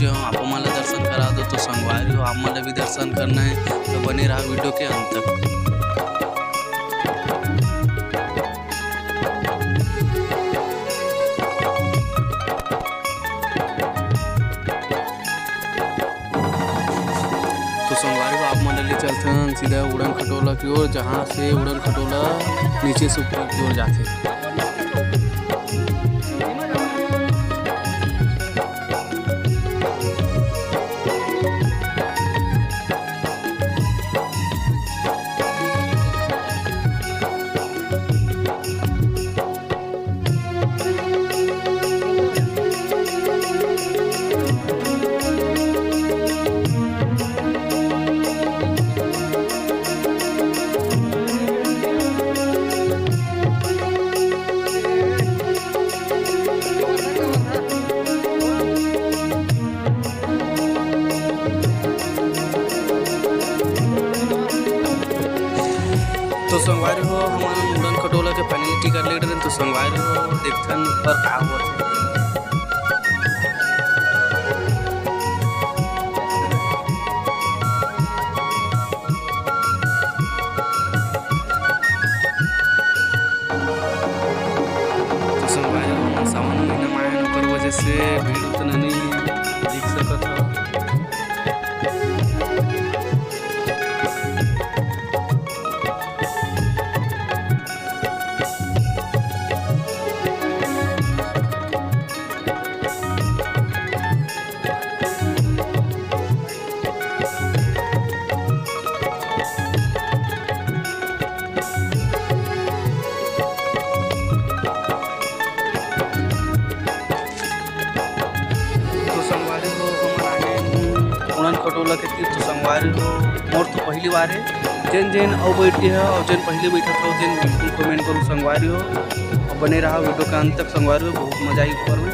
पहुँचे हो, आप हमारा दर्शन करा दो। तो संगवारी हो, आप हमारा भी दर्शन करना है तो बने रहा वीडियो के अंत तक। तो संगवारी को आप मान ले चलते हैं सीधा उड़न खटोला की ओर, जहाँ से उड़न खटोला नीचे से ऊपर की ओर जाते। तो संगवारी हो, हमारा उड़न खटोला के फाइनल टिकट ले रहे हैं। तो संगवारी हो देखते हैं ऊपर का हुआ थे। तो संगवारी हो सावन महीना में आए ओकर वजह से भीड़ उतना नहीं दिख सकत हो। उड़न खटोला के तीर्थ संगवारी हो, मोर तो पहली बार है। जेन जेन और बैठी है और जेन पहले बैठा था जेन बिल्कुल कमेंट करो संगवारी हो, और बने रहा वीडियो के अंत तक। संगवारी हो बहुत मजा आई ऊपर में।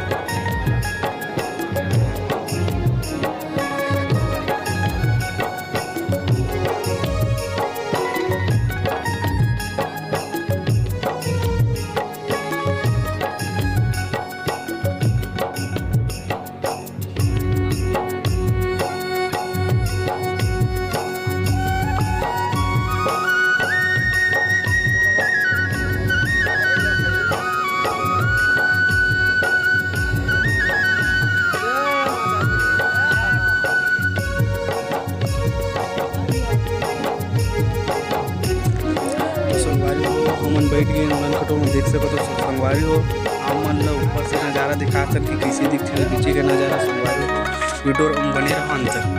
मन बैठ गए उड़न खटोला में, देख सको तो संगवारी हो आप मन ला ऊपर से नज़ारा दिखा सकती कैसे दिखते है नीचे का नज़ारा। संगवारी वीडियो बने रहा अंत तक।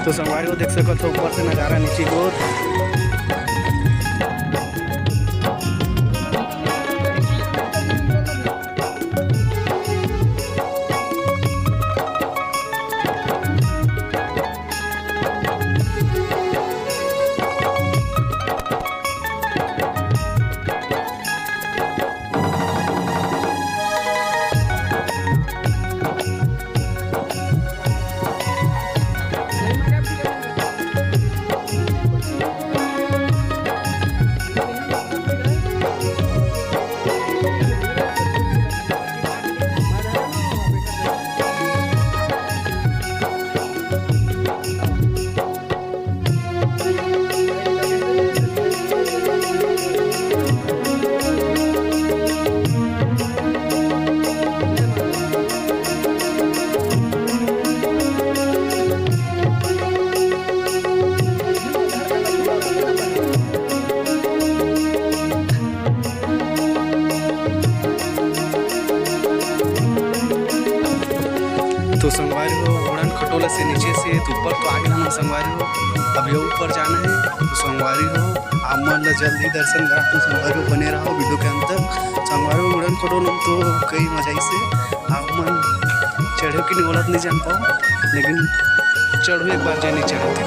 तो संगवारी को देख सको तो ऊपर से नज़ारा नीचे की ओर। खटोला से नीचे से तो ऊपर तो आगे हम संगवारी हो। अब ये ऊपर जाना है तो संगवारी हो आप मन ला जल्दी दर्शन करा तो संगवारी हो बने रहो वीडियो के अंत तक। संगवारी हो उड़न खटोला तो कई मजा से आप मन चढ़ो कि नहीं बोलत नहीं जान पाओ, लेकिन चढ़ो एक बार जाए नहीं चढ़ते।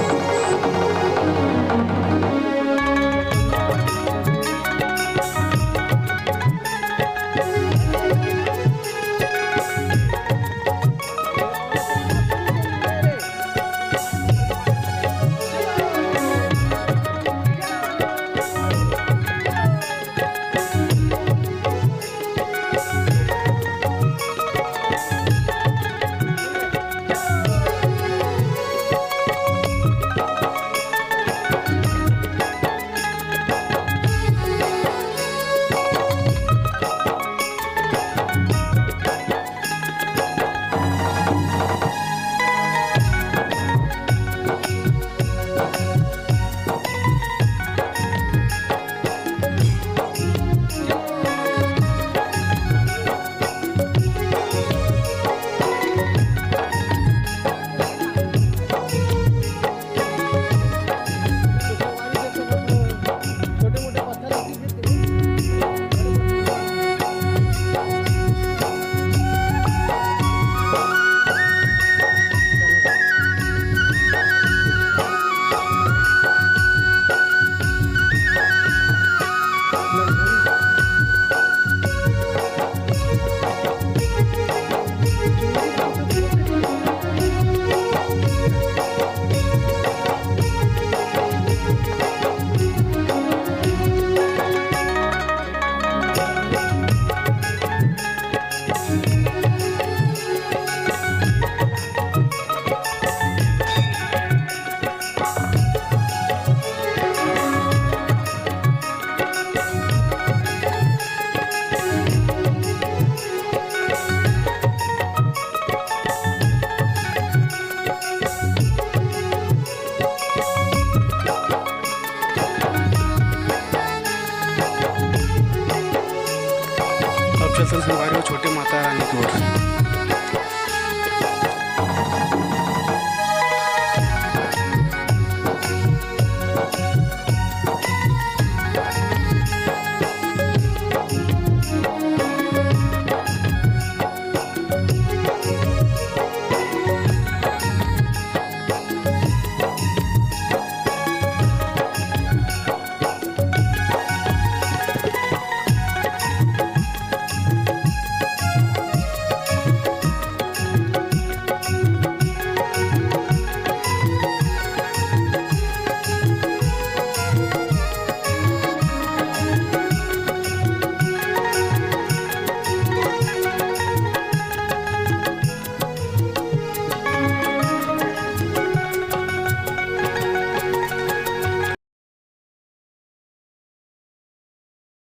चलते संगवारी हो छोटे माता रानी की ओर।